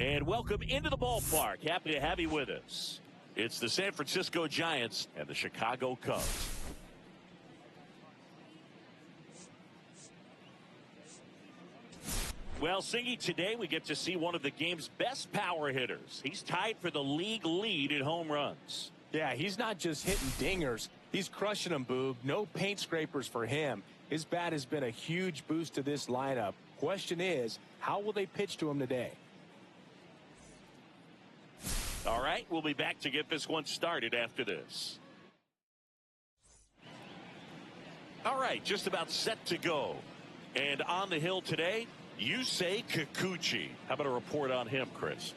And welcome into the ballpark. Happy to have you with us. It's the San Francisco Giants and the Chicago Cubs. Well, Singy, today we get to see one of the game's best power hitters. He's tied for the league lead in home runs. Yeah, he's not just hitting dingers. He's crushing them, Boog. No paint scrapers for him. His bat has been a huge boost to this lineup. Question is, how will they pitch to him today? All right, we'll be back to get this one started after this. All right, just about set to go. And on the hill today, Yusei Kikuchi. How about a report on him, Chris?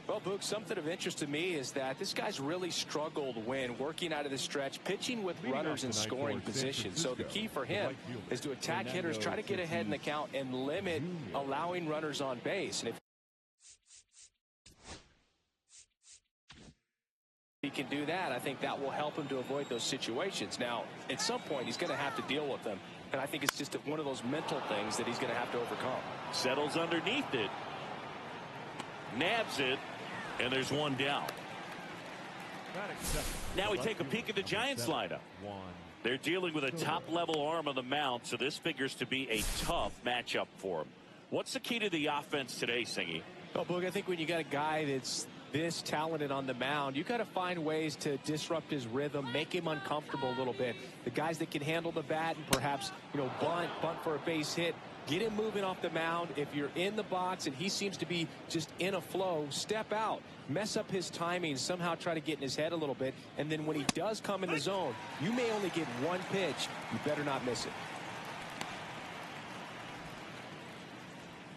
Well, Boog, something of interest to me is that this guy's really struggled when working out of the stretch, pitching with runners in scoring position. So the key for him is to attack hitters, try to get ahead in the count, and limit allowing runners on base. And if he can do that, I think that will help him to avoid those situations. Now, at some point, he's going to have to deal with them. And I think it's just one of those mental things that he's going to have to overcome. Settles underneath it. Nabs it. And there's one down. Now we take a peek at the Giants lineup. They're dealing with a top-level arm on the mound, so this figures to be a tough matchup for them. What's the key to the offense today, Singy? Well, Boog, I think when you got a guy that's this talented on the mound, you got to find ways to disrupt his rhythm, make him uncomfortable a little bit. The guys that can handle the bat and perhaps, bunt for a base hit, get him moving off the mound. If you're in the box and he seems to be just in a flow, step out, mess up his timing, somehow try to get in his head a little bit. And then when he does come in the zone, you may only get one pitch. You better not miss it.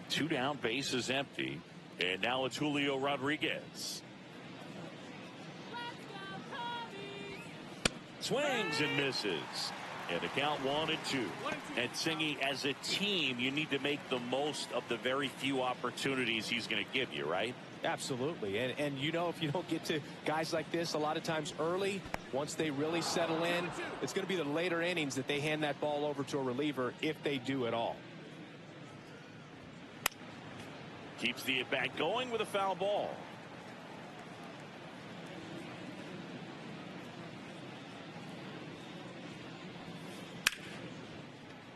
2 down, base is empty. And now it's Julio Rodriguez. Swings and misses. And the count 1-2. And Singy, as a team, you need to make the most of the very few opportunities he's going to give you, right? Absolutely. And if you don't get to guys like this a lot of times early, once they really settle in, it's going to be the later innings that they hand that ball over to a reliever, if they do at all. Keeps the at-bat going with a foul ball.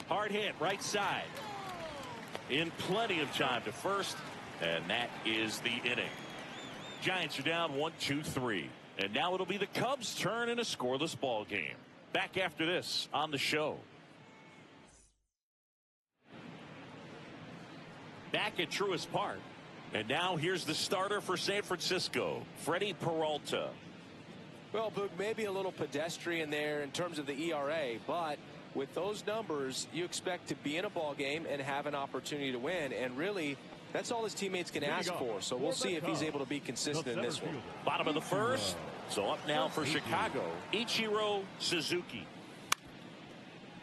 Hard hit, right side. In plenty of time to first, and that is the inning. Giants are down 1-2-3. And now it'll be the Cubs' turn in a scoreless ball game. Back after this on the show. Back at Truist Park. And now here's the starter for San Francisco, Freddie Peralta. Well, Boog, maybe a little pedestrian there in terms of the ERA, but with those numbers, you expect to be in a ball game and have an opportunity to win. And really, that's all his teammates can ask for. So we'll see if he's able to be consistent in this one. Bottom of the first. So up now for Chicago, Ichiro Suzuki.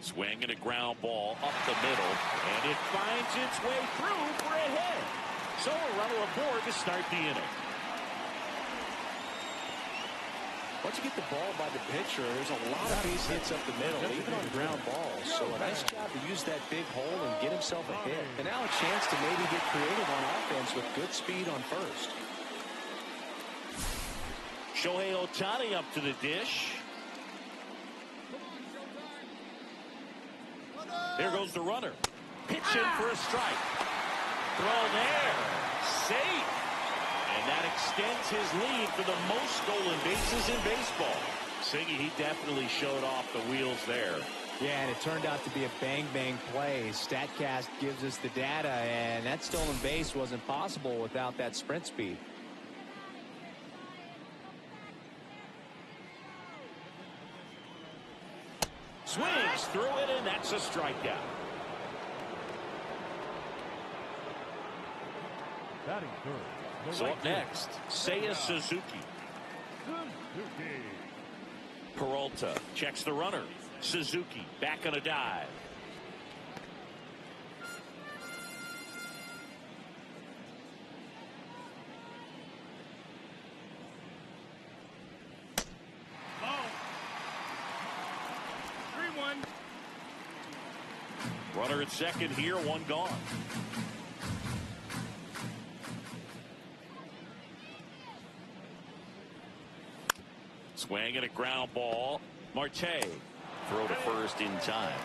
Swing and a ground ball up the middle, and it finds its way through for a hit. So a runner aboard to start the inning. Once you get the ball by the pitcher, there's a lot of base hits up the middle, even on ground balls. So a nice job to use that big hole and get himself a hit. And now a chance to maybe get creative on offense with good speed on first. Shohei Ohtani up to the dish. There goes the runner. Pitch in for a strike. Throw there. Safe. And that extends his lead for the most stolen bases in baseball. Singy, he definitely showed off the wheels there. Yeah, and it turned out to be a bang-bang play. StatCast gives us the data, and that stolen base wasn't possible without that sprint speed. Swings through it, and that's a strikeout. Batting third. So up next, Seiya Suzuki. Peralta checks the runner. Suzuki back on a dive. Runner at second here, one gone. Swing and a ground ball. Marte. Throw to first in time.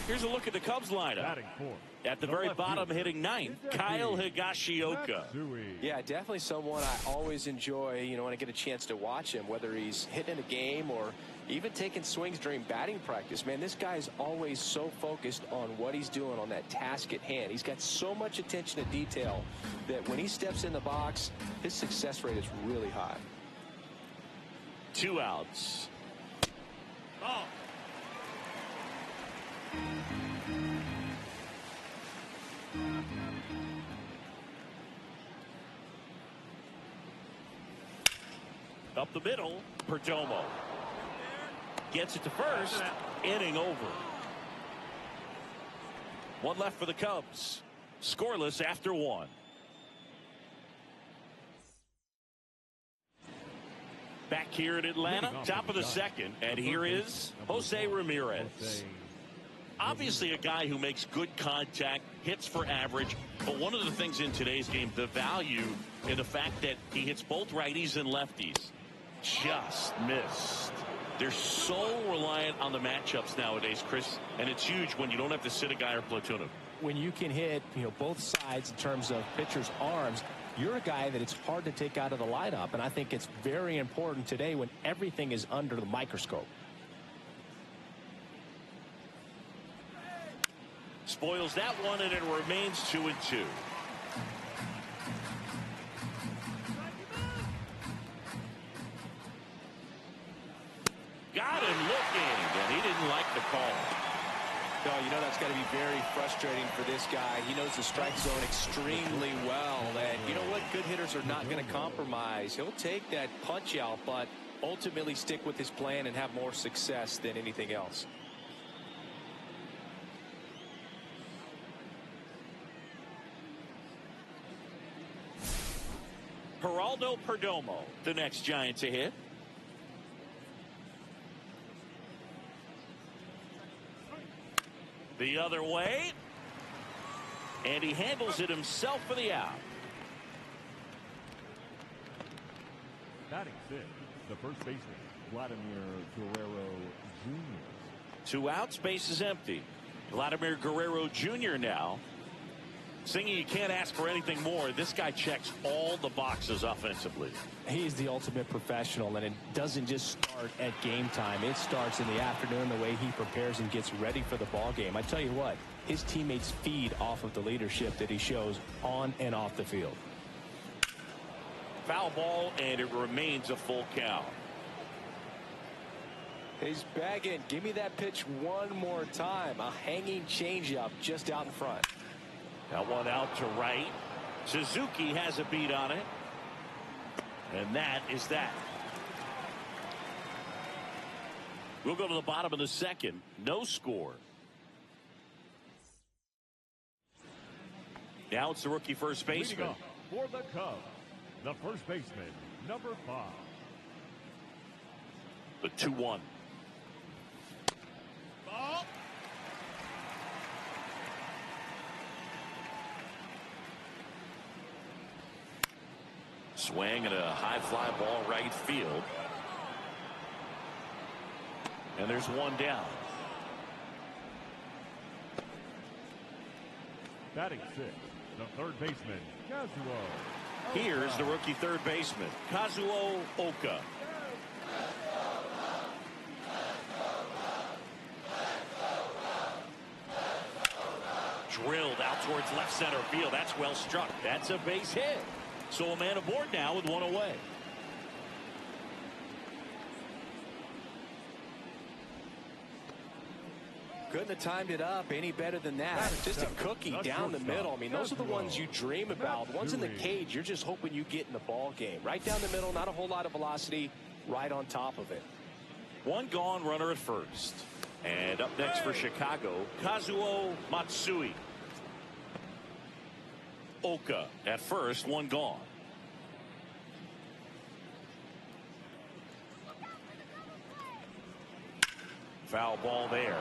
Here's a look at the Cubs lineup. At the very bottom, hitting ninth, Kyle Higashioka. Yeah, definitely someone I always enjoy, when I get a chance to watch him, whether he's hitting a game or even taking swings during batting practice. Man, this guy is always so focused on what he's doing on that task at hand. He's got so much attention to detail that when he steps in the box, his success rate is really high. 2 outs. Oh. Up the middle, Perdomo gets it to first. Inning over. 1 left for the Cubs. Scoreless after 1. Back here in Atlanta, top of the second, and here is Jose Ramirez. Obviously a guy who makes good contact, hits for average, but one of the things in today's game, the value in the fact that he hits both righties and lefties. Just missed. They're so reliant on the matchups nowadays, Chris, and it's huge when you don't have to sit a guy or platoon him. When you can hit, both sides in terms of pitchers' arms, you're a guy that it's hard to take out of the lineup, and I think it's very important today when everything is under the microscope. Spoils that one, and it remains 2-2. Got him looking, and he didn't like the call. No, that's got to be very frustrating for this guy. He knows the strike zone extremely well, and you know what? Good hitters are not going to compromise. He'll take that punch out, but ultimately stick with his plan and have more success than anything else. Geraldo Perdomo, the next Giant to hit. The other way. And he handles it himself for the out. Batting fifth, the first baseman, Vladimir Guerrero Jr. 2 outs, base is empty. Vladimir Guerrero Jr. now. Singing, you can't ask for anything more. This guy checks all the boxes offensively. He's the ultimate professional, and it doesn't just start at game time. It starts in the afternoon, the way he prepares and gets ready for the ball game. I tell you what, his teammates feed off of the leadership that he shows on and off the field. Foul ball, and it remains a full count. He's bagging. Give me that pitch one more time. A hanging changeup just out in front. That one out to right. Suzuki has a beat on it. And that is that. We'll go to the bottom of the second. No score. Now it's the rookie first baseman. For the Cubs, the first baseman, number 5. The 2-1. Ball. Swing and a high fly ball right field. And there's one down. Batting sixth, the third baseman, Kazuo. Here's the rookie third baseman, Kazuo Oka. Drilled out towards left center field. That's well struck. That's a base hit. So a man aboard now with one away. Couldn't have timed it up any better than that. Just a cookie down the middle. I mean, those are the ones you dream about. Ones in the cage, you're just hoping you get in the ball game. Right down the middle, not a whole lot of velocity, right on top of it. One gone, runner at first. And up next for Chicago, Kazuo Matsui. Oka at first, one gone. Foul ball there.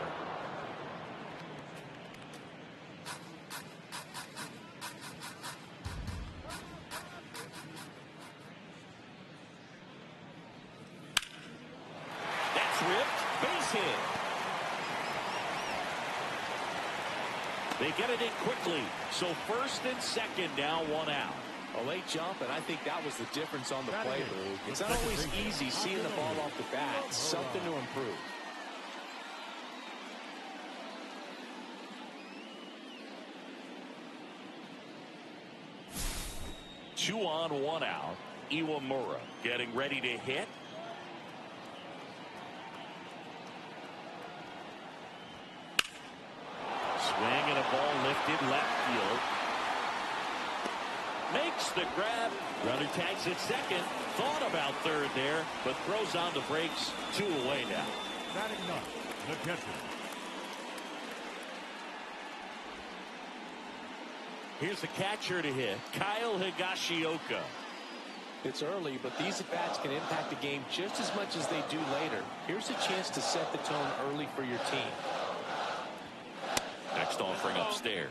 They get it in quickly. So first and second, now one out. A late jump, and I think that was the difference on the play. It's not always easy seeing the ball off the bat. Something to improve. 2 on, 1 out. Iwamura getting ready to hit. Swing and a ball lifted left field. Makes the grab. Runner tags at second. Thought about third there, but throws on the brakes. 2 away now. Batting ninth, the catcher. Here's the catcher to hit, Kyle Higashioka. It's early, but these at-bats can impact the game just as much as they do later. Here's a chance to set the tone early for your team. Next offering upstairs.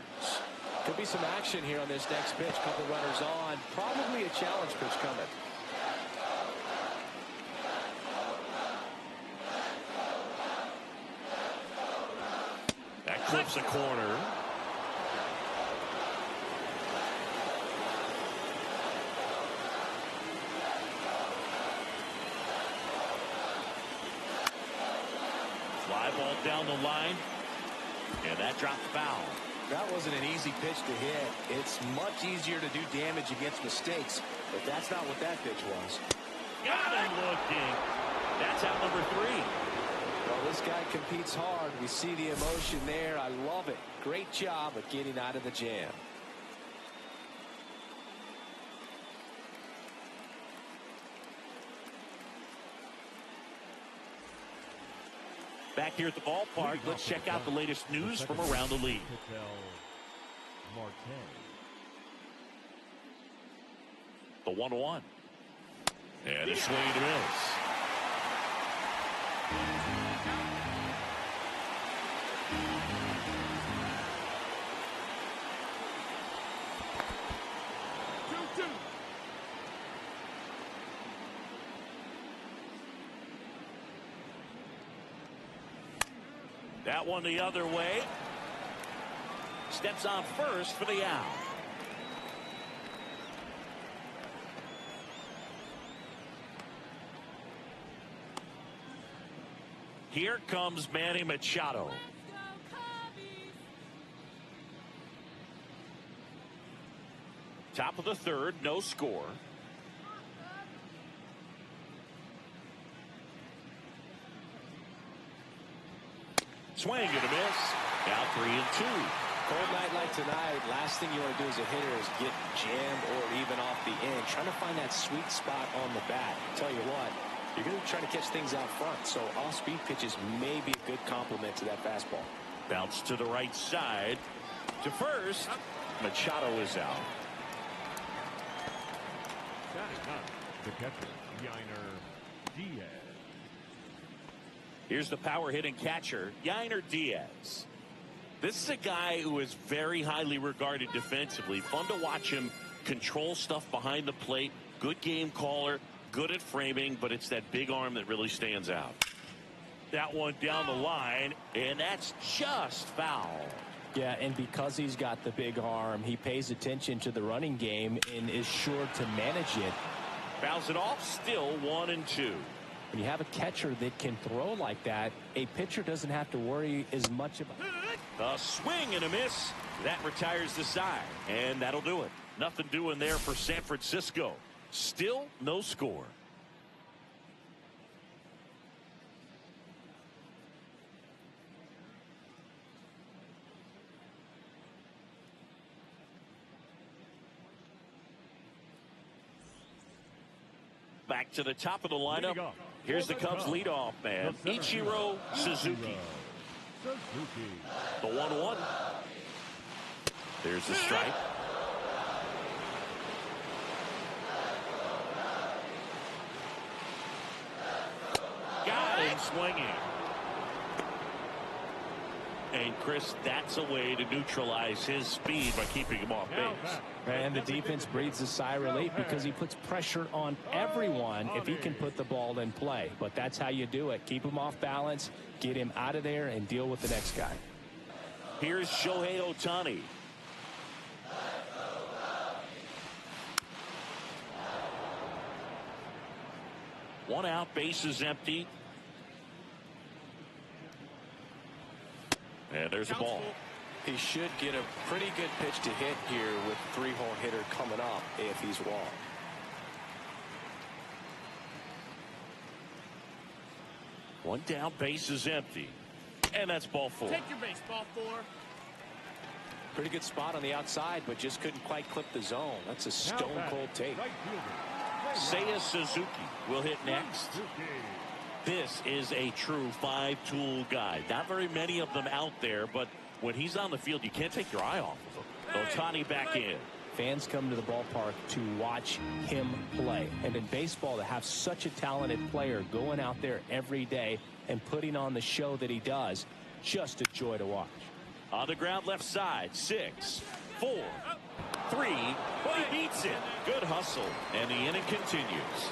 Could be some action here on this next pitch. Couple runners on. Probably a challenge pitch coming. That clips a corner. Fly ball down the line. And that dropped foul. That wasn't an easy pitch to hit. It's much easier to do damage against mistakes, but that's not what that pitch was. Got him looking. That's out number 3. Well, this guy competes hard. We see the emotion there. I love it. Great job of getting out of the jam. Back here at the ballpark, let's check out the latest news from around the league. The 1-1. And a swing and a miss. That one the other way. Steps on first for the out. Here comes Manny Machado. Top of the third, no score. Swing and a miss. Now 3-2. Cold night like tonight, last thing you want to do as a hitter is get jammed or even off the end. Trying to find that sweet spot on the bat. Tell you what, you're going to try to catch things out front, so off-speed pitches may be a good complement to that fastball. Bounce to the right side. To first. Machado is out. The catcher, Yainer Diaz. Here's the power-hitting catcher, Yainer Diaz. This is a guy who is very highly regarded defensively. Fun to watch him control stuff behind the plate. Good game caller, good at framing, but it's that big arm that really stands out. That one down the line, and that's just foul. Yeah, and because he's got the big arm, he pays attention to the running game and is sure to manage it. Fouls it off, still 1-2. When you have a catcher that can throw like that, a pitcher doesn't have to worry as much about. A swing and a miss. That retires the side, and that'll do it. Nothing doing there for San Francisco. Still no score. Back to the top of the lineup. Here's the Cubs leadoff man, Ichiro Suzuki. The 1-1. There's the strike. Got him swinging. And Chris, that's a way to neutralize his speed by keeping him off base. And the defense breathes a sigh of relief because he puts pressure on everyone if he can put the ball in play. But that's how you do it. Keep him off balance, get him out of there, and deal with the next guy. Here's Shohei Ohtani. One out, bases empty. And there's a ball. He should get a pretty good pitch to hit here with 3-hole hitter coming up if he's wrong. One down, bases empty. And that's ball 4. Take your base, ball 4. Pretty good spot on the outside, but just couldn't quite clip the zone. That's a stone-cold take. Right Seiya Suzuki will hit next. This is a true 5-tool guy. Not very many of them out there, but when he's on the field, you can't take your eye off of him. Ohtani back in. Fans come to the ballpark to watch him play. And in baseball, to have such a talented player going out there every day and putting on the show that he does, just a joy to watch. On the ground left side, 6, 4, 3, but he beats it. Good hustle, and the inning continues.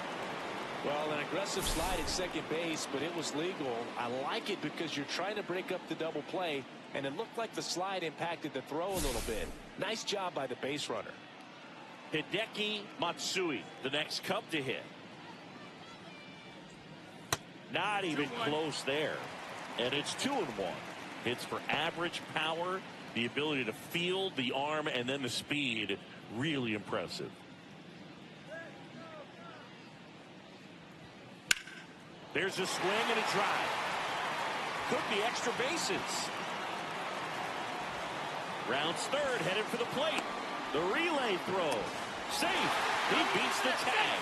Well, an aggressive slide at second base, but it was legal. I like it because you're trying to break up the double play, and it looked like the slide impacted the throw a little bit. Nice job by the base runner. Hideki Matsui, the next Cub to hit. Not even close there. And it's 2-1. Hits for average power, the ability to field, the arm, and then the speed. Really impressive. There's a swing and a drive. Could be extra bases. Rounds third, headed for the plate. The relay throw. Safe. He beats the tag.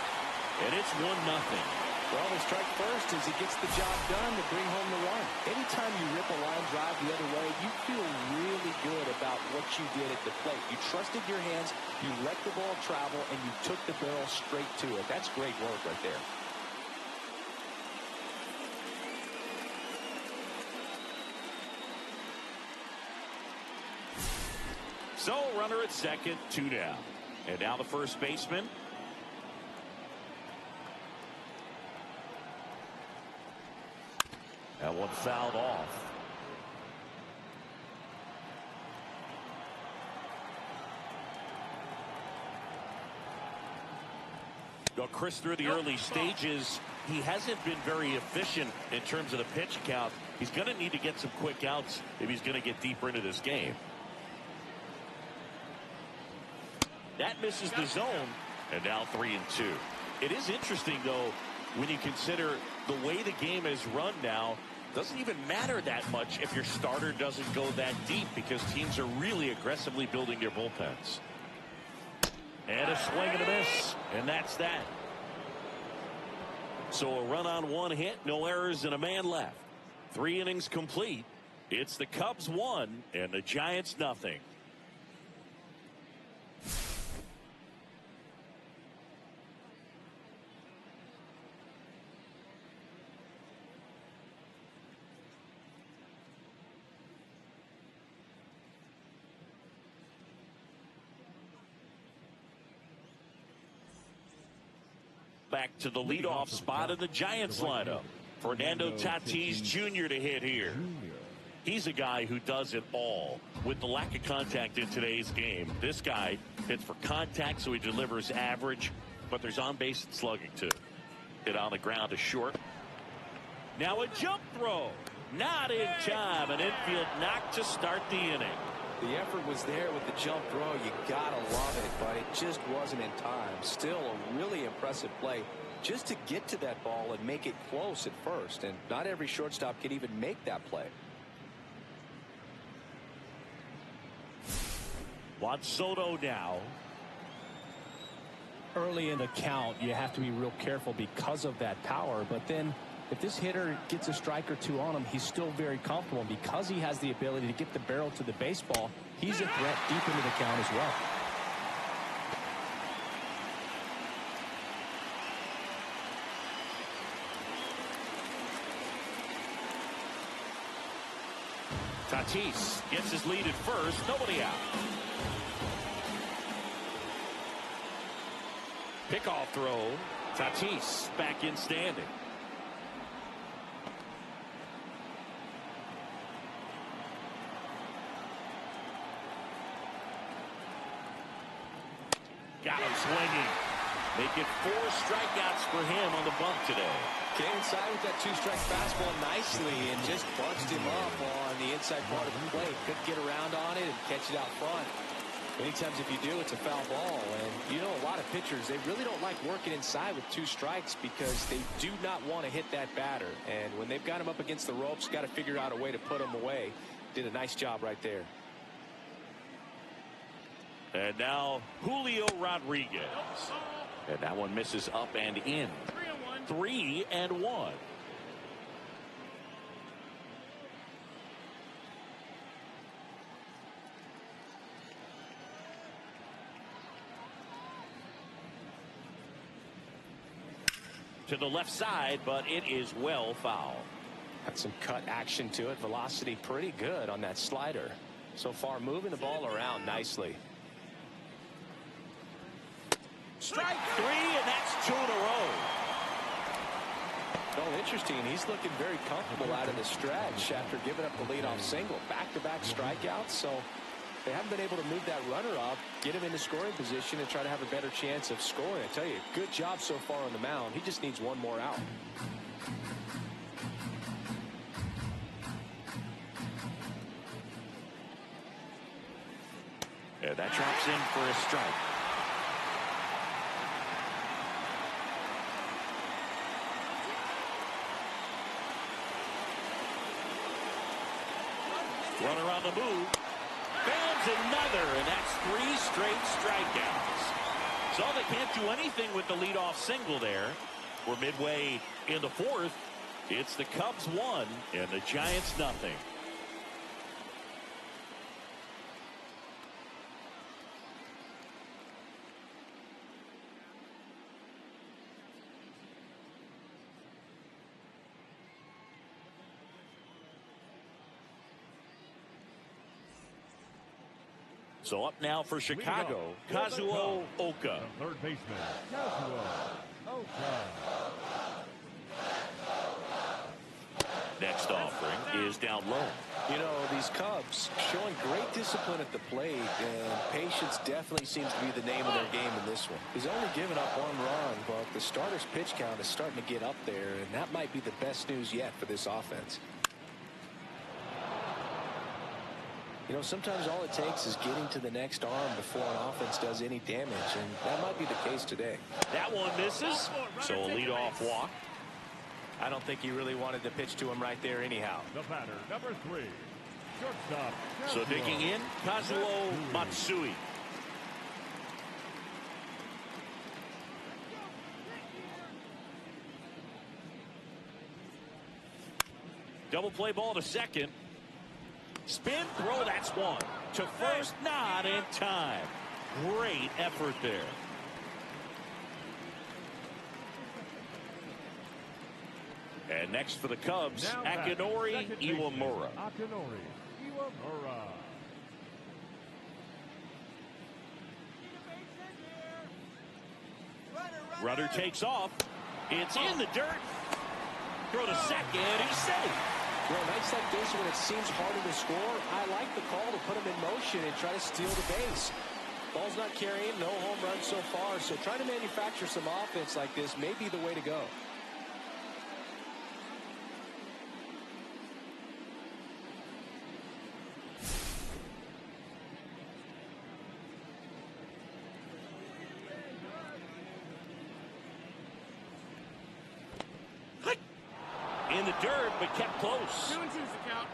And it's 1-0. Well, the strike first as he gets the job done to bring home the run. Anytime you rip a line drive the other way, you feel really good about what you did at the plate. You trusted your hands, you let the ball travel, and you took the barrel straight to it. That's great work right there. So, runner at second, 2 down. And now the first baseman. That one fouled off. Well, Chris, through the early stages, he hasn't been very efficient in terms of the pitch count. He's going to need to get some quick outs if he's going to get deeper into this game. That misses the zone, and now 3-2. It is interesting, though, when you consider the way the game is run now. Doesn't even matter that much if your starter doesn't go that deep because teams are really aggressively building their bullpens. And a swing and a miss, and that's that. So a run on 1 hit, no errors, and a man left. 3 innings complete. It's the Cubs 1 and the Giants nothing. Back to the leadoff spot of the Giants lineup. Fernando Tatis Jr. to hit here. He's a guy who does it all. With the lack of contact in today's game, this guy hits for contact, so he delivers average, but there's on-base and slugging too. Hit on the ground to short. Now a jump throw. Not in time. An infield knock to start the inning. The effort was there with the jump throw. You gotta love it, but it just wasn't in time. Still a really impressive play just to get to that ball and make it close at first. And not every shortstop can even make that play. Juan Soto now. Early in the count, you have to be real careful because of that power. But then if this hitter gets a strike or two on him, he's still very comfortable. And because he has the ability to get the barrel to the baseball, he's a threat deep into the count as well. Tatis gets his lead at first. Nobody out. Pickoff throw. Tatis back in standing. Got him swinging. Make it 4 strikeouts for him on the bunt today. Came inside with that 2-strike fastball nicely and just bunched him up on the inside part of the plate. Couldn't get around on it and catch it out front. Many times if you do, it's a foul ball. And you know, a lot of pitchers, they really don't like working inside with 2 strikes because they do not want to hit that batter. And when they've got him up against the ropes, got to figure out a way to put him away. Did a nice job right there. And now Julio Rodriguez. And that one misses up and in. 3-1. To the left side, but it is well foul. Got some cut action to it. Velocity pretty good on that slider. So far moving the ball around nicely. Strike 3, and that's 2 in a row. Well, interesting. He's looking very comfortable out of the stretch after giving up the leadoff single. Back-to-back strikeouts, so they haven't been able to move that runner up, get him into scoring position, and try to have a better chance of scoring. I tell you, good job so far on the mound. He just needs one more out. And that drops in for a strike. Runner on the move. Bams another, and that's 3 straight strikeouts. So they can't do anything with the leadoff single there. We're midway in the 4th. It's the Cubs 1 and the Giants nothing. So up now for Chicago, Kazuo Oka. The third baseman, Kazuo Oka. Next offering is down low. You know, these Cubs showing great discipline at the plate, and patience definitely seems to be the name of their game in this one. He's only given up 1 run, but the starter's pitch count is starting to get up there, and that might be the best news yet for this offense. You know, sometimes all it takes is getting to the next arm before an offense does any damage, and that might be the case today. That one misses, so a leadoff walk. I don't think he really wanted to pitch to him right there anyhow. The batter, number 3, shortstop. So digging in, Kazuo Matsui. Double play ball to second. Spin throw, that's 1. To first, not in time. Great effort there. And next for the Cubs, Akinori Iwamura. Akinori Iwamura. Runner takes off. It's in the dirt. Throw to second. He's safe. Well, nights like this when it seems harder to score, I like the call to put him in motion and try to steal the base. Ball's not carrying, no home runs so far, so trying to manufacture some offense like this may be the way to go. In the dirt, but kept close. 2-2's the count.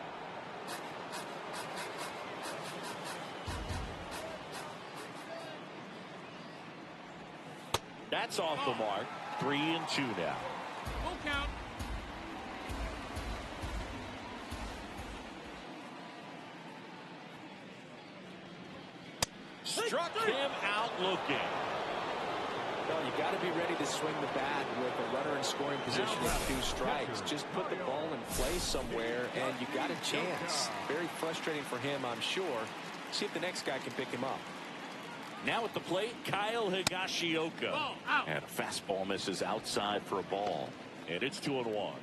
That's off the mark. 3-2 now. Full count. Struck him out looking. Well, you got to be ready to swing the bat with a runner in scoring position and 2 strikes. Just put the ball in play somewhere, and you got a chance. Very frustrating for him, I'm sure. See if the next guy can pick him up. Now at the plate, Kyle Higashioka. Ball out. And a fastball misses outside for a ball. And it's 2-1.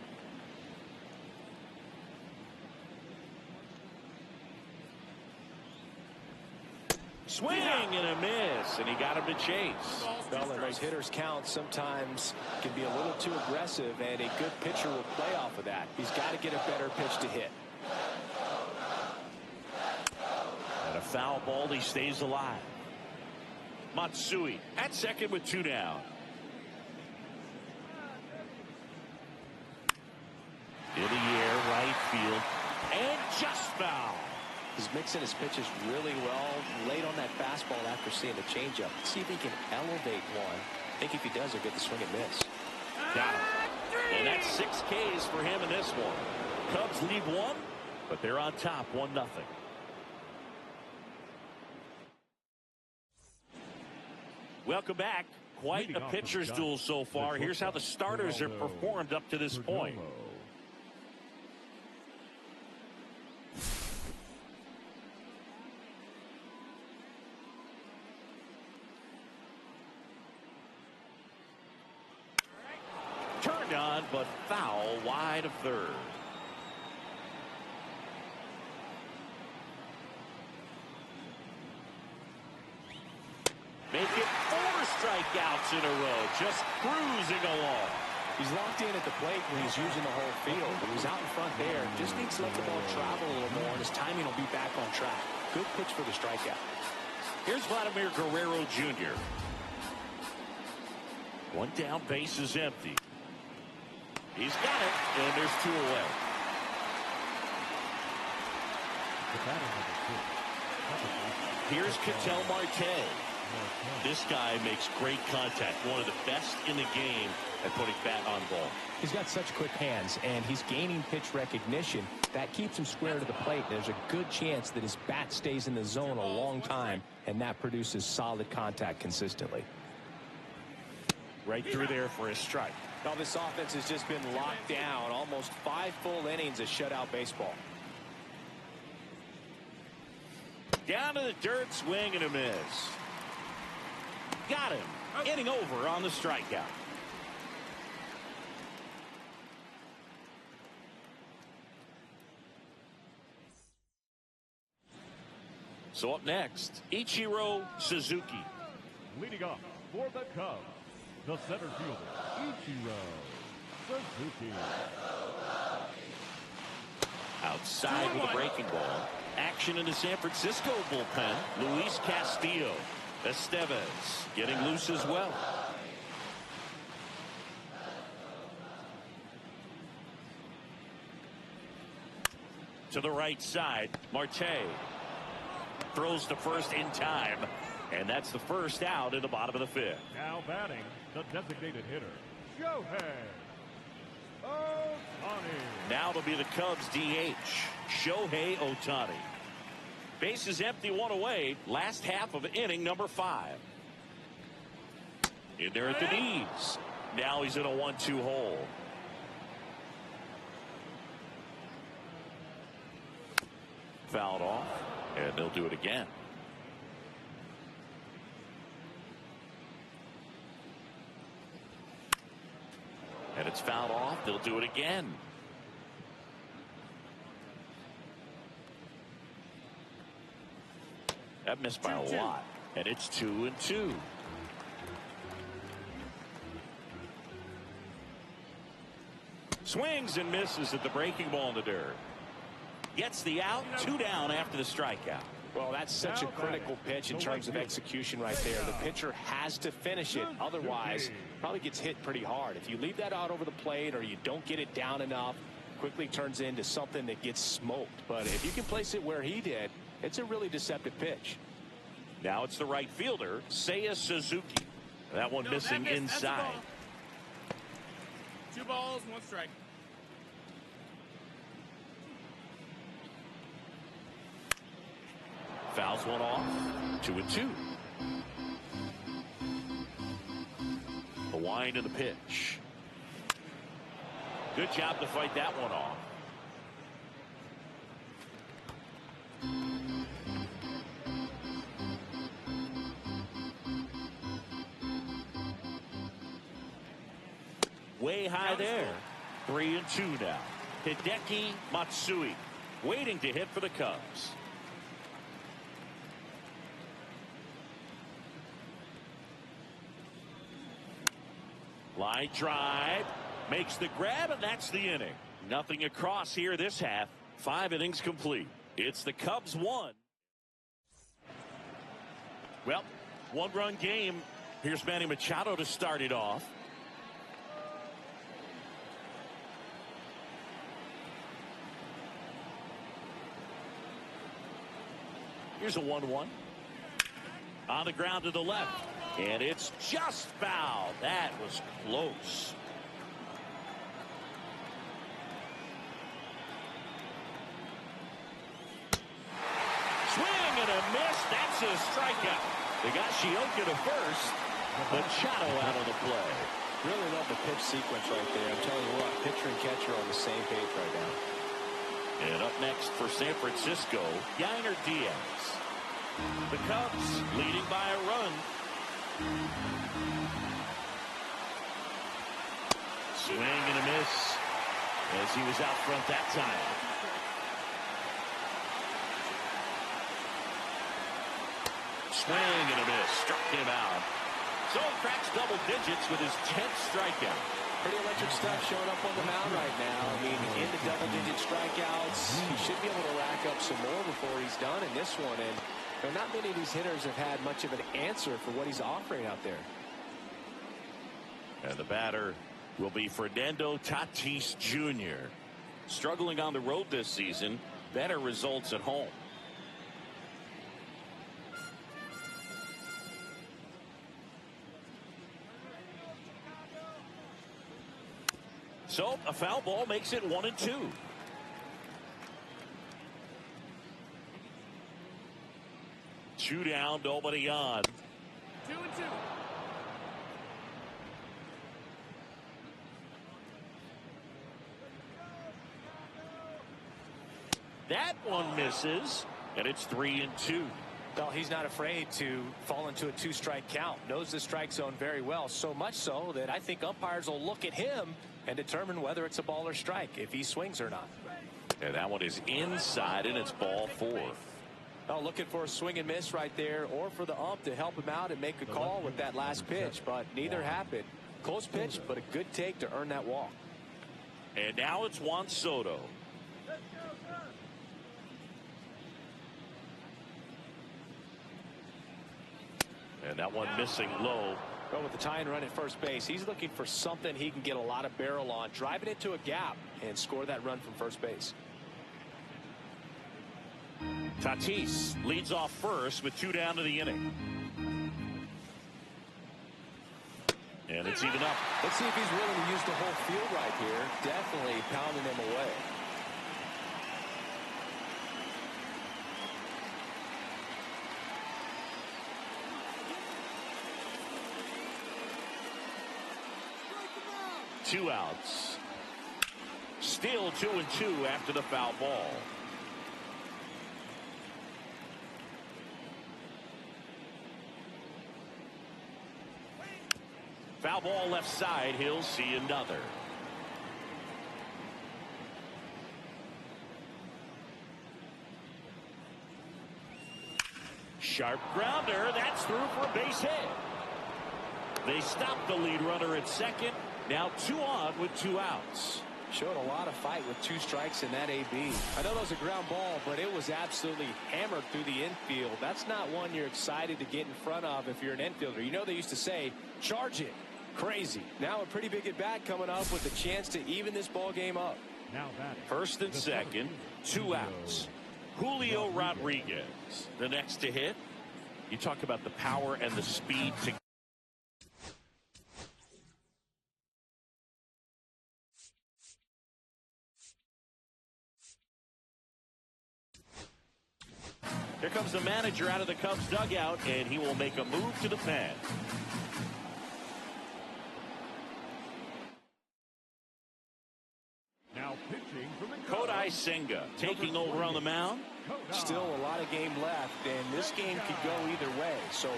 Swing and a miss, and he got him to chase. Well, and those hitters count sometimes can be a little too aggressive, and a good pitcher will play off of that. He's got to get a better pitch to hit. And a foul ball, he stays alive. Matsui at second with 2 down. In the air, right field, and just foul. He's mixing his pitches really well, late on that fastball after seeing the changeup. See if he can elevate one. I think if he does, he'll get the swing and miss. Got him. And that's 6 Ks for him in this one. Cubs lead 1, but they're on top 1-0. Welcome back. Quite a pitcher's duel so far. Here's how the starters have performed up to this point. Turned on, but foul wide of third. Make it 4 strikeouts in a row, just cruising along. He's locked in at the plate when he's using the whole field. When he's out in front there, just needs to let the ball travel a little more, and his timing will be back on track. Good pitch for the strikeout. Here's Vladimir Guerrero Jr. 1 down, base is empty. He's got it, and there's 2 away. Here's Ketel Marte. This guy makes great contact. One of the best in the game at putting bat on ball. He's got such quick hands, and he's gaining pitch recognition. That keeps him square to the plate. There's a good chance that his bat stays in the zone a long time, and that produces solid contact consistently. Right through there for a strike. Now this offense has just been locked down. Almost 5 full innings of shutout baseball. Down to the dirt, swing and a miss. Got him. Inning over on the strikeout. So up next, Ichiro Suzuki. Leading off for the Cubs, the center fielder, Ichiro Suzuki. Outside with a breaking ball. Action in the San Francisco bullpen. Luis Castillo. Estevez getting loose as well. To the right side, Marte throws to first in time, and that's the first out in the bottom of the 5th. Now batting, the designated hitter, Shohei Ohtani. Now it'll be the Cubs DH, Shohei Ohtani. Base is empty, 1 away. Last half of inning number 5. In there at the knees. Now he's in a 1-2 hole. Fouled off, and they'll do it again. And it's fouled off. They'll do it again. That missed by a lot, and it's 2-2. Swings and misses at the breaking ball in the dirt. Gets the out, 2 down after the strikeout. Well, that's such a critical pitch in terms of execution right there. The pitcher has to finish it. Otherwise, probably gets hit pretty hard. If you leave that out over the plate or you don't get it down enough, quickly turns into something that gets smoked. But if you can place it where he did, it's a really deceptive pitch. Now it's the right fielder, Seiya Suzuki. That one missing inside. 2 balls, 1 strike. Fouls one off. 2-2. The wind and the pitch. Good job to fight that one off. Way high there. 3-2 now. Hideki Matsui waiting to hit for the Cubs. Line drive. Makes the grab, and that's the inning. Nothing across here this half. 5 innings complete. It's the Cubs 1. Well, 1-run game. Here's Manny Machado to start it off. Here's a 1-1. On the ground to the left. And it's just foul. That was close. Swing and a miss. That's a strikeout. They got Shioka to first. Machado out of the play. Really love the pitch sequence right there. I'm telling you what, pitcher and catcher are on the same page right now. And up next for San Francisco, Yainer Diaz. The Cubs leading by a run. Swing and a miss as he was out front that time. Swing and a miss. Struck him out. So cracks double digits with his 10th strikeout. Pretty electric stuff showing up on the mound right now. I mean, into double-digit strikeouts. He should be able to rack up some more before he's done in this one. And you know, not many of these hitters have had much of an answer for what he's offering out there. And the batter will be Fernando Tatis Jr. Struggling on the road this season. Better results at home. So a foul ball makes it 1-2. Two down, nobody on. 2-2. That one misses, and it's 3-2. Well, he's not afraid to fall into a 2-strike count. Knows the strike zone very well, so much so that I think umpires will look at him and determine whether it's a ball or strike, if he swings or not. And that one is inside, and it's ball 4. Well, looking for a swing and miss right there, or for the ump to help him out and make a call with that last pitch, but neither happened. Close pitch, but a good take to earn that walk. And now it's Juan Soto. And that one missing low. Well, with the tying run at first base, he's looking for something he can get a lot of barrel on, driving it to a gap and score that run from first base. Tatis leads off first with 2 down to the inning. And it's even up. Let's see if he's willing to use the whole field right here. Definitely pounding him away. Two outs. Still 2-2 after the foul ball. Foul ball left side. He'll see another. Sharp grounder. That's through for a base hit. They stop the lead runner at second. Now 2 on with 2 outs. Showed a lot of fight with 2 strikes in that AB. I know that was a ground ball, but it was absolutely hammered through the infield. That's not one you're excited to get in front of if you're an infielder. You know they used to say, charge it. Crazy. Now a pretty big at bat coming up with a chance to even this ball game up. Now batting. First and second, 2 outs. Julio Rodriguez, the next to hit. You talk about the power and the speed to Here comes the manager out of the Cubs dugout, and he will make a move to the pen. Now pitching from the Kodai Senga taking over on the mound. Still a lot of game left, and this game could go either way. So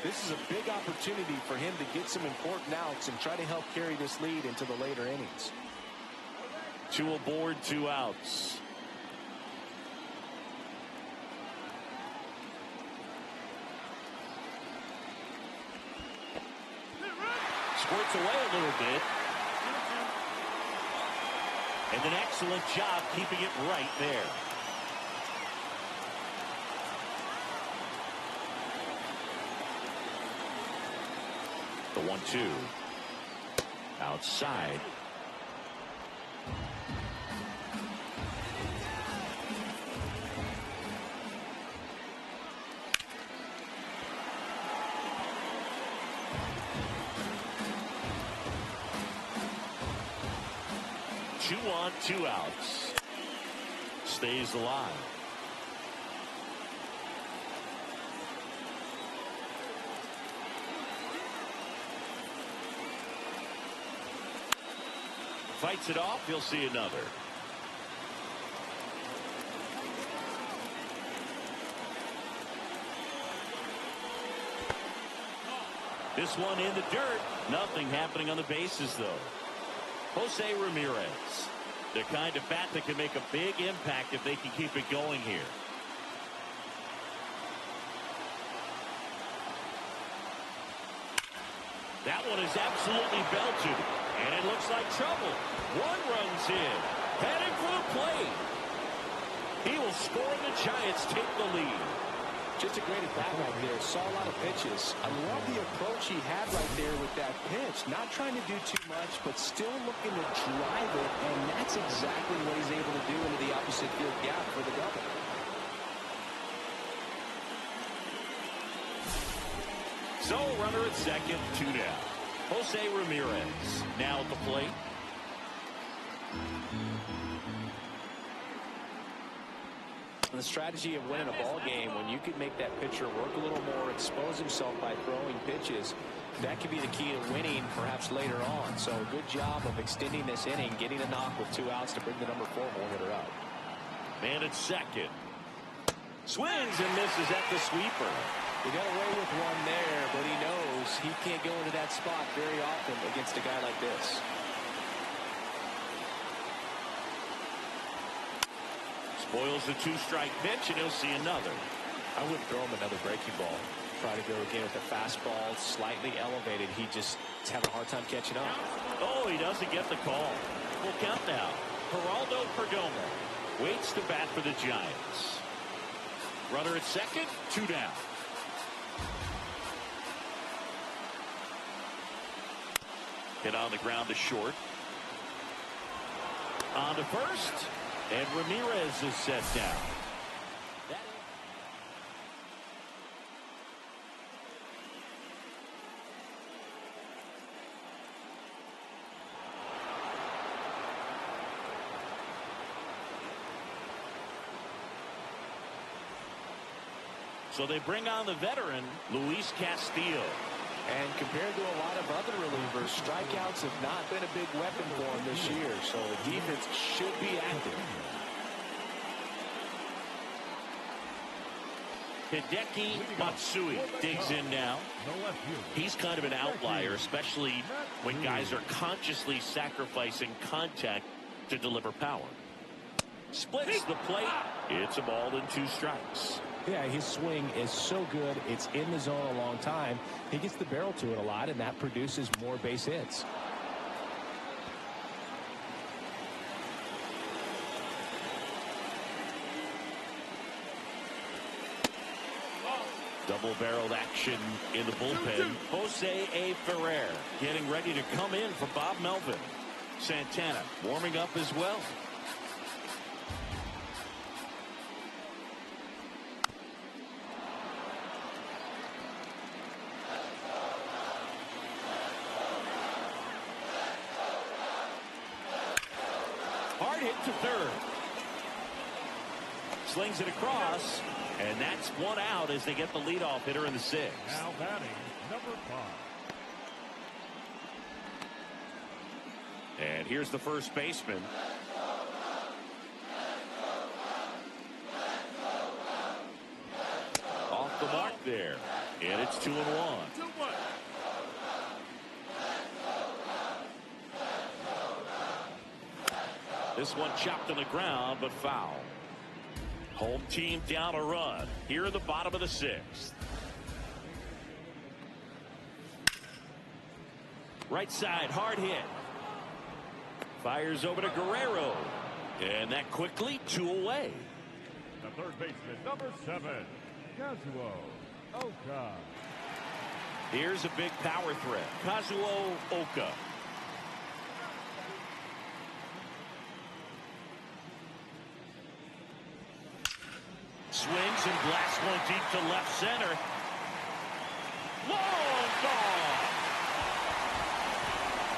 this is a big opportunity for him to get some important outs and try to help carry this lead into the later innings. 2 aboard, 2 outs. squirts away a little bit. And an excellent job keeping it right there. The 1-2. Outside. Two on, two outs. Stays alive. Fights it off. He'll see another. This one in the dirt. Nothing happening on the bases, though. Jose Ramirez, the kind of bat that can make a big impact if they can keep it going here. That one is absolutely belted, and it looks like trouble. One runs in, heading for the plate. He will score, and the Giants take the lead. Just a great at-bat right there. Saw a lot of pitches. I love the approach he had right there with that pitch. Not trying to do too much, but still looking to drive it, and that's exactly what he's able to do into the opposite field gap for the double. So, runner at second, 2 down. Jose Ramirez now at the plate. The strategy of winning a ball game, when you can make that pitcher work a little more, expose himself by throwing pitches, that could be the key to winning perhaps later on. So a good job of extending this inning, getting a knock with 2 outs to bring the number 4 ball hitter out. Man at second. Swings and misses at the sweeper. He got away with one there, but he knows he can't go into that spot very often against a guy like this. Spoils the 2-strike pitch, and he'll see another. I wouldn't throw him another breaking ball. Try to go again with the fastball slightly elevated. He just is having a hard time catching up. Oh, he doesn't get the call. Full count now. Geraldo Perdomo waits to bat for the Giants. Runner at second, 2 down. Hit on the ground to short. On to first. And Ramirez is set down. So they bring on the veteran, Luis Castillo. And compared to a lot of other relievers, strikeouts have not been a big weapon for him this year. So the defense should be active. Hideki Matsui digs in now. He's kind of an outlier, especially when guys are consciously sacrificing contact to deliver power. Splits the plate. It's a ball and 2 strikes. Yeah, his swing is so good. It's in the zone a long time. He gets the barrel to it a lot, and that produces more base hits. Double-barreled action in the bullpen. Jose A. Ferrer getting ready to come in for Bob Melvin. Santana warming up as well. Hard hit to third. Slings it across. And that's 1 out as they get the leadoff hitter in the 6th. Now batting, number 5. And here's the first baseman. Off the mark there. And it's 2-1. This one chopped on the ground, but foul. Home team down a run here in the bottom of the 6th. Right side, hard hit. Fires over to Guerrero. And that quickly 2 away. The third baseman, number 7, Kazuo Oka. Here's a big power threat. Kazuo Oka. Swings and blasts one deep to left center. Long gone.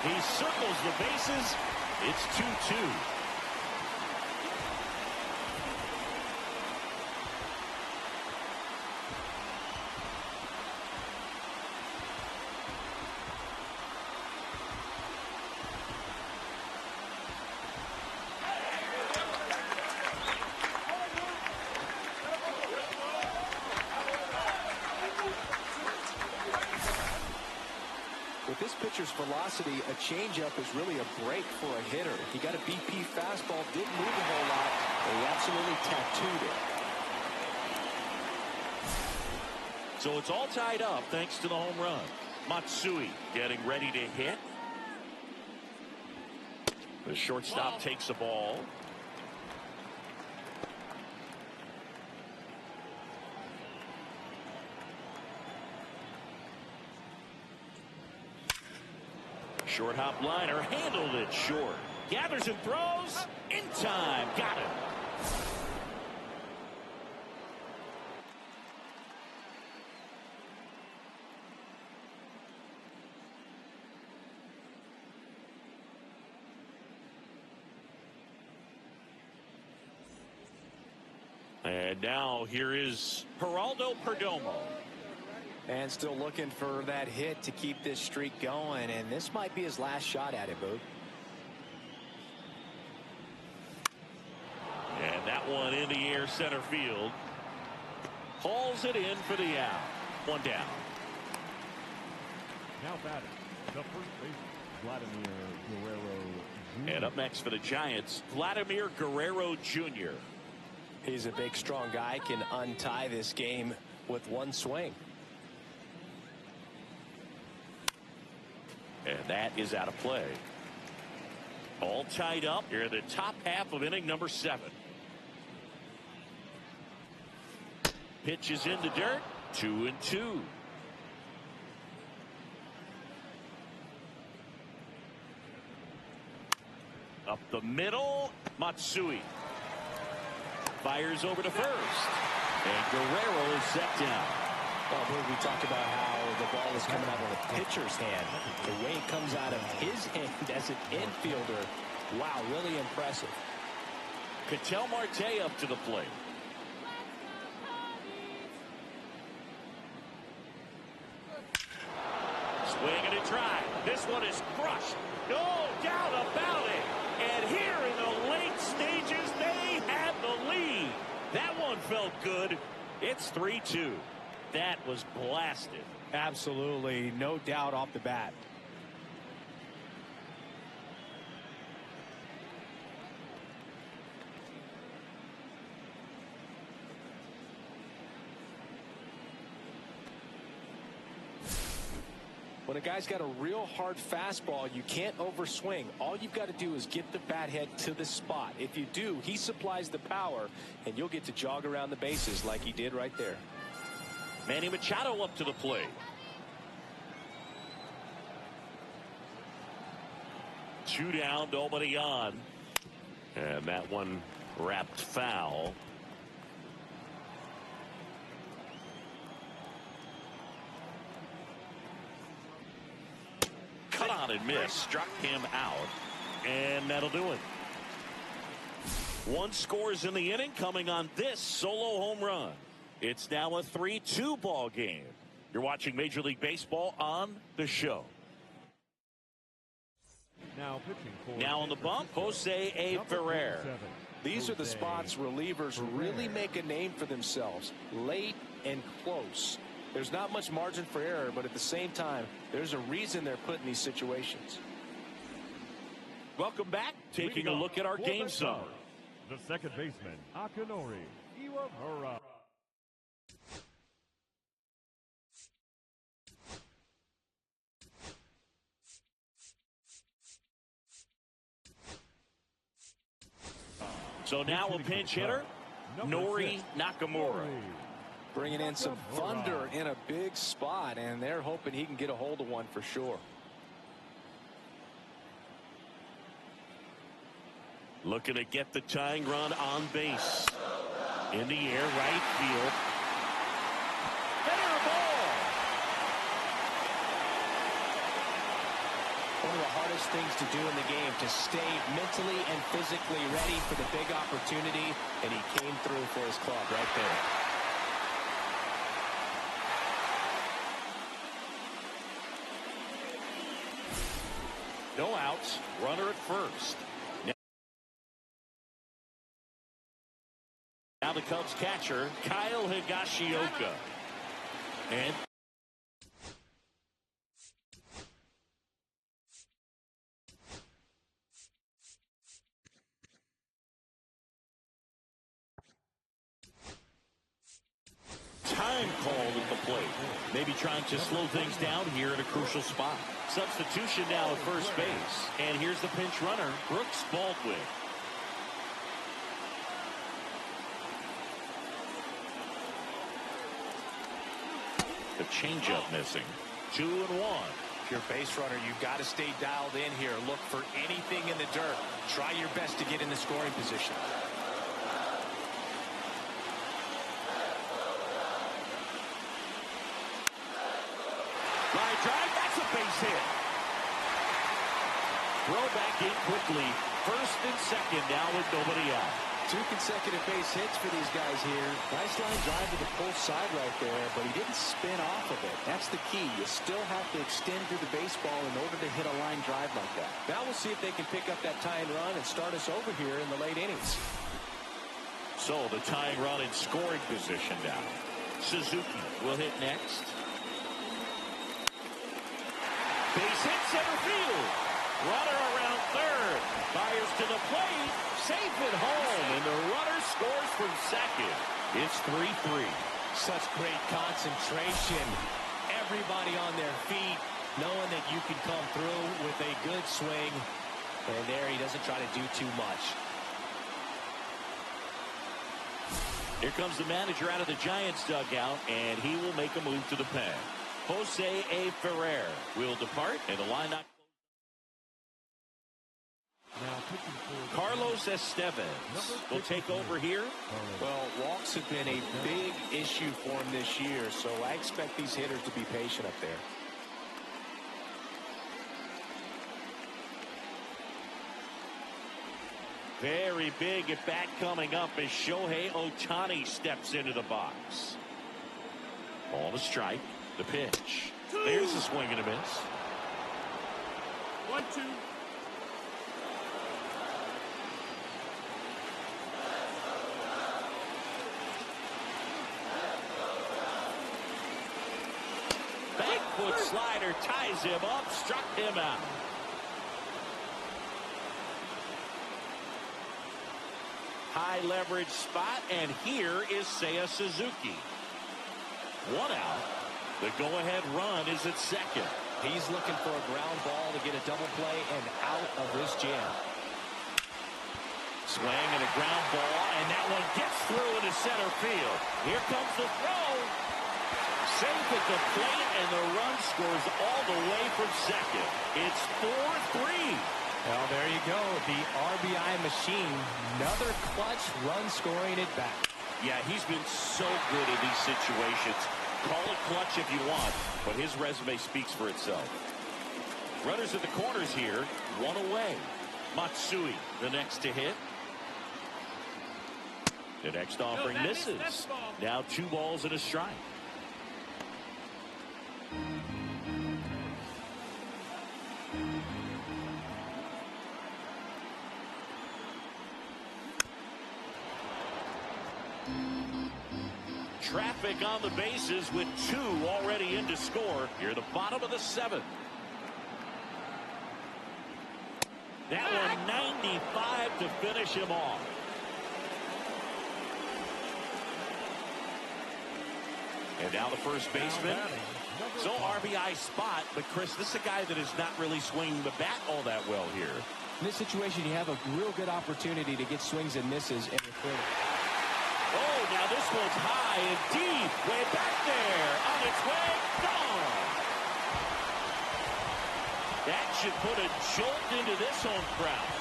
He circles the bases. It's 2-2. With this pitcher's velocity, a changeup is really a break for a hitter. He got a BP fastball, didn't move a whole lot, and he absolutely tattooed it. So it's all tied up thanks to the home run. Matsui getting ready to hit. The shortstop takes the ball. Short hop liner, handled it short. Gathers and throws in time. Got it. And now here is Geraldo Perdomo. And still looking for that hit to keep this streak going, and this might be his last shot at it, Boog. And that one in the air center field. Hauls it in for the out. One down. Now batting, the first baseman, Vladimir Guerrero Jr. And up next for the Giants, Vladimir Guerrero Jr. He's a big, strong guy, can untie this game with one swing. And that is out of play. All tied up here in the top half of inning number 7. Pitch is in the dirt. 2-2. Up the middle. Matsui fires over to first. And Guerrero is set down. Well, we talked about how the ball is coming out of the pitcher's hand. The way it comes out of his hand as an infielder, wow, really impressive. Ketel Marte up to the plate. Swing and a drive. This one is crushed. No doubt about it. And here in the late stages, they have the lead. That one felt good. It's 3-2. That was blasted. Absolutely, no doubt off the bat. When a guy's got a real hard fastball, you can't overswing. All you've got to do is get the bat head to the spot. If you do, he supplies the power, and you'll get to jog around the bases like he did right there. Manny Machado up to the plate. 2 down, nobody on. And that one wrapped foul. Cut on and miss. Struck him out. And that'll do it. 1 scores in the inning coming on this solo home run. It's now a 3-2 ball game. You're watching Major League Baseball on the show. Now pitching for now on the bump, Jose A. Ferrer. These are the spots relievers really make a name for themselves. Late and close. There's not much margin for error, but at the same time, there's a reason they're put in these situations. Welcome back. Taking a look at our game summary. The second baseman, Akinori Iwamura. So now a pinch hitter, Nori Nakamura. Bringing in some thunder in a big spot, and they're hoping he can get a hold of one for sure. Looking to get the tying run on base. In the air, right field. Fair ball. One of the hardest things to do in the game, to stay mentally and physically ready for the big opportunity, and he came through for his club right there. No outs, runner at first. Now the Cubs catcher, Kyle Higashioka. And time called at the plate. Maybe trying to slow things down here at a crucial spot. Substitution now at first base. And here's the pinch runner, Brooks Baldwin. The changeup missing. 2-1. If you're a base runner, you've got to stay dialed in here. Look for anything in the dirt. Try your best to get in the scoring position. Line drive, that's a base hit. Throw back in quickly. First and second now with nobody out. 2 consecutive base hits for these guys here. Nice line drive to the pull side right there, but he didn't spin off of it. That's the key. You still have to extend through the baseball in order to hit a line drive like that. Now we'll see if they can pick up that tying run and start us over here in the late innings. So the tying run in scoring position now. Suzuki will hit next. Base hit, center field. Runner around third. Fires to the plate. Safe at home. And the runner scores from second. It's 3-3. Such great concentration. Everybody on their feet, knowing that you can come through with a good swing. And there he doesn't try to do too much. Here comes the manager out of the Giants dugout, and he will make a move to the pen. Jose A. Ferrer will depart, and the line not Carlos Estevez will take over here. Well, walks have been a big issue for him this year, so I expect these hitters to be patient up there. Very big at bat coming up as Shohei Ohtani steps into the box. Ball to strike. The pitch. There's a swing and a miss. 1-2. Back foot slider ties him up, struck him out. High leverage spot, and here is Seiya Suzuki. 1 out. The go-ahead run is at second. He's looking for a ground ball to get a double play and out of this jam. Swing and a ground ball, and that one gets through into center field. Here comes the throw. Safe at the plate, and the run scores all the way from second. It's 4-3. Well, there you go. The RBI machine. Another clutch run scoring at bat. Yeah, he's been so good in these situations. Call it clutch if you want, but his resume speaks for itself. Runners at the corners here, 1 away. Matsui, the next to hit. The next offering misses. Now 2 balls and a strike. Traffic on the bases with 2 already in to score. Here, the bottom of the 7th. That one 95 to finish him off. And now the first baseman. So RBI spot, but Chris, this is a guy that is not really swinging the bat all that well here. In this situation, you have a real good opportunity to get swings and misses. And oh, now this one's high and deep. Way back there. On its way. Gone. That should put a jolt into this home crowd.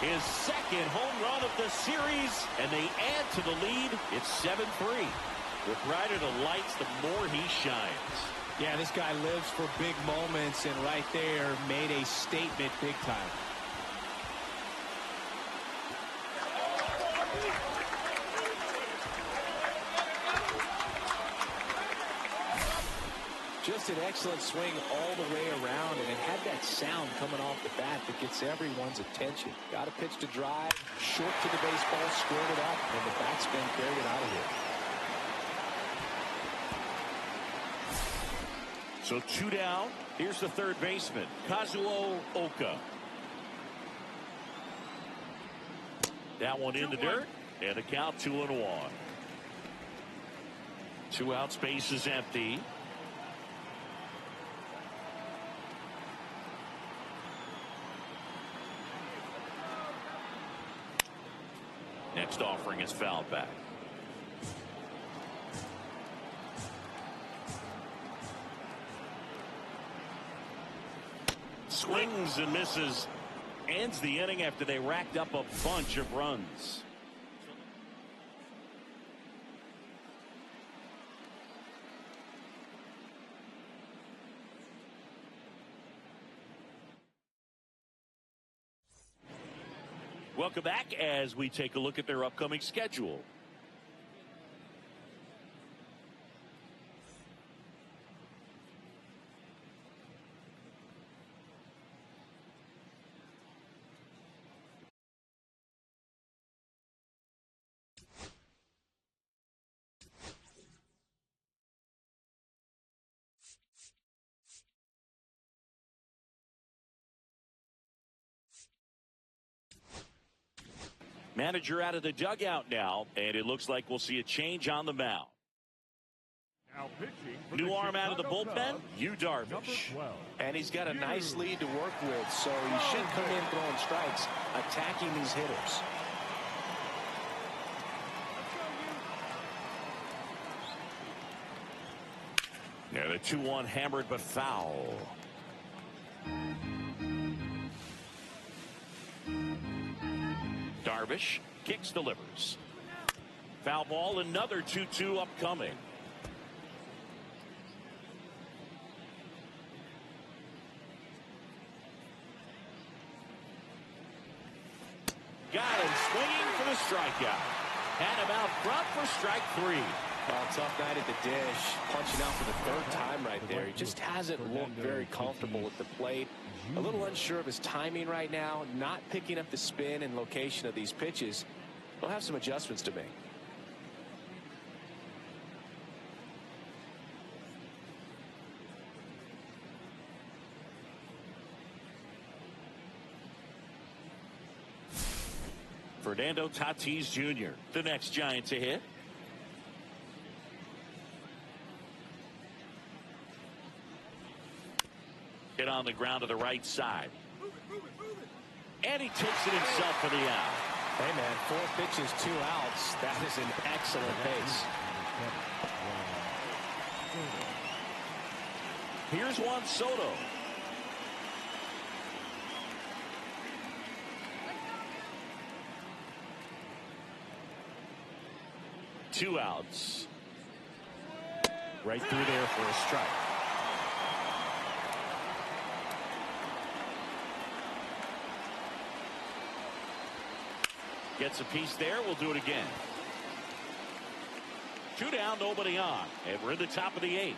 His second home run of the series, and they add to the lead. It's 7-3. The brighter the lights, the more he shines. Yeah, this guy lives for big moments, and right there made a statement big time. Just an excellent swing all the way around, and it had that sound coming off the bat that gets everyone's attention. Got a pitch to drive, short to the baseball, squared it up, and the backspin carried it out of here. So 2 down. Here's the third baseman, Kazuo Oka. That one in the dirt, and the count 2-1. 2 outs, base is empty. Next offering is fouled back. Swings and misses. Ends the inning after they racked up a bunch of runs. Welcome back as we take a look at their upcoming schedule. Manager out of the dugout now, and it looks like we'll see a change on the mound. Now pitching for New the arm out of the Chicago bullpen, Cubs, Yu Darvish. number 12. And he's got a nice lead to work with, so he should come in throwing strikes, attacking these hitters. Yeah, the 2-1 hammered but foul. Darvish kicks, delivers. Foul ball, another 2-2 upcoming. Got him swinging for the strikeout. Had him out front for strike 3. Well, tough night at the dish, punching out for the third time right there. He just hasn't looked very comfortable at the plate. A little unsure of his timing right now, not picking up the spin and location of these pitches. He'll have some adjustments to make. Fernando Tatis Jr., the next Giant to hit. Hit on the ground to the right side. And he takes it himself for the out. Hey, man, 4 pitches, 2 outs. That is an excellent pace. Here's Juan Soto. Two outs. Right through there for a strike. Gets a piece there. We'll do it again. 2 down, nobody on. And we're in the top of the 8th.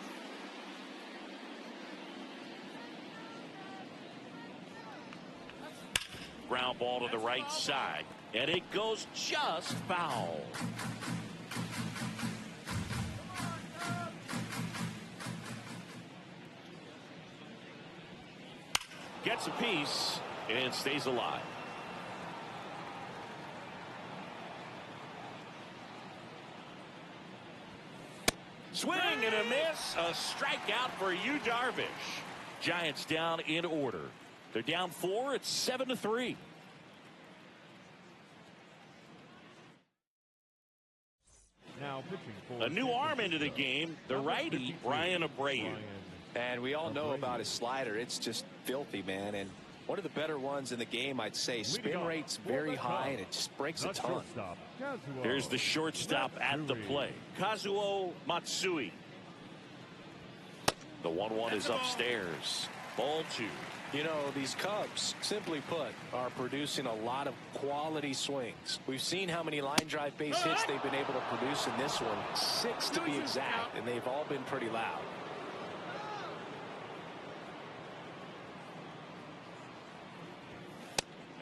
Ground ball to the right side. And it goes just foul. Gets a piece and stays alive. Swing and a miss. A strikeout for Yu Darvish. Giants down in order. They're down 4. It's 7-3. A new arm into the game, the righty, Ryan Abreu. And we all know about his slider. It's just filthy, man. And one of the better ones in the game, I'd say. Spin rate's very high, and it just breaks a ton. Here's the shortstop at the play, Kazuo Matsui. The 1-1 is upstairs. Ball 2. You know, these Cubs, simply put, are producing a lot of quality swings. We've seen how many line drive base hits they've been able to produce in this one. 6 to be exact, and they've all been pretty loud.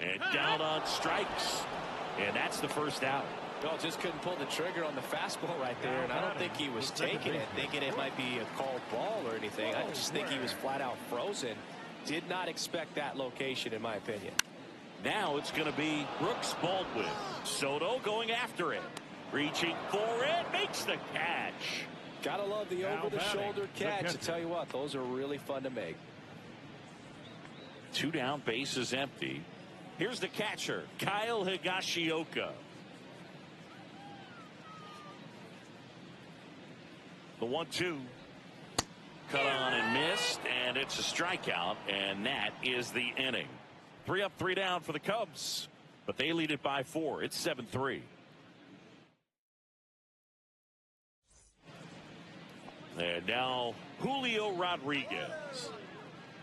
And down on strikes. And that's the first out. Well, just couldn't pull the trigger on the fastball right there, and I don't think he was taking it, thinking it might be a called ball or anything. I just think he was flat out frozen. Did not expect that location, in my opinion. Now it's going to be Brooks Baldwin. Soto going after it. Reaching for it. Makes the catch. Gotta love the over-the-shoulder catch. I tell you what, those are really fun to make. 2 down, base is empty. Here's the catcher, Kyle Higashioka. The 1-2. Cut on and missed, and it's a strikeout, and that is the inning. 3 up, 3 down for the Cubs, but they lead it by 4. It's 7-3. And now Julio Rodriguez.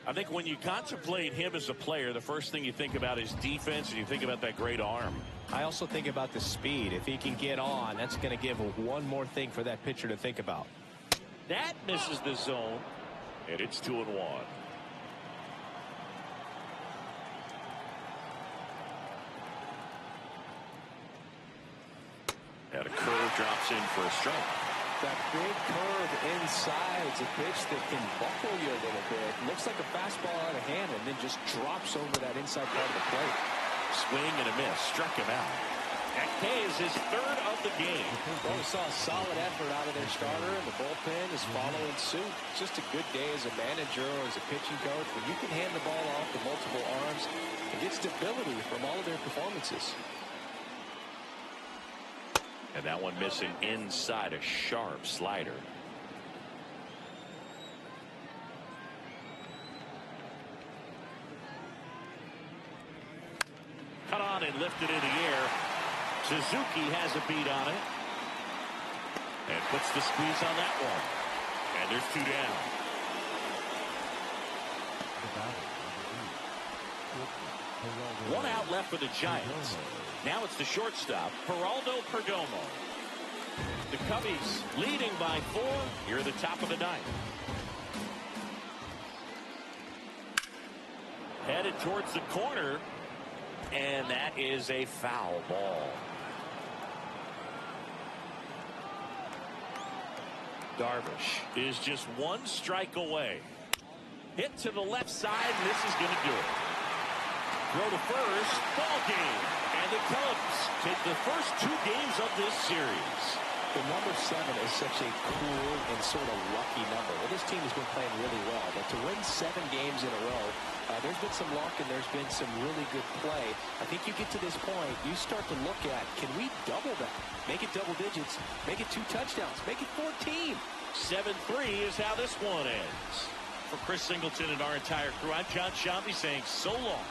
I think when you contemplate him as a player, the first thing you think about is defense, and you think about that great arm. I also think about the speed. If he can get on, that's going to give one more thing for that pitcher to think about. That misses the zone, and it's 2-1. And a curve drops in for a strike. That big curve inside is a pitch that can buckle you a little bit. Looks like a fastball out of hand and then just drops over that inside part of the plate. Swing and a miss. Struck him out. That is his 3rd of the game. Well, we saw a solid effort out of their starter, and the bullpen is following suit. It's just a good day as a manager or as a pitching coach when you can hand the ball off to multiple arms and get stability from all of their performances. And that one missing inside, a sharp slider. Cut on and lifted in the air. Suzuki has a beat on it. And puts the squeeze on that one. And there's 2 down. 1 out left for the Giants. Now it's the shortstop, Geraldo Perdomo. The Cubbies leading by 4 here at the top of the 9th. Headed towards the corner, and that is a foul ball. Darvish is just 1 strike away. Hit to the left side, and this is going to do it. Throw to first, ball game. And the Cubs take the first 2 games of this series. The number 7 is such a cool and sort of lucky number. Well, this team has been playing really well, but to win 7 games in a row, there's been some luck and there's been some really good play. I think you get to this point, you start to look at, can we double that? Make it double digits, make it 2 touchdowns, make it 14. 7-3 is how this one ends. For Chris Singleton and our entire crew, I'm John Shambi saying so long.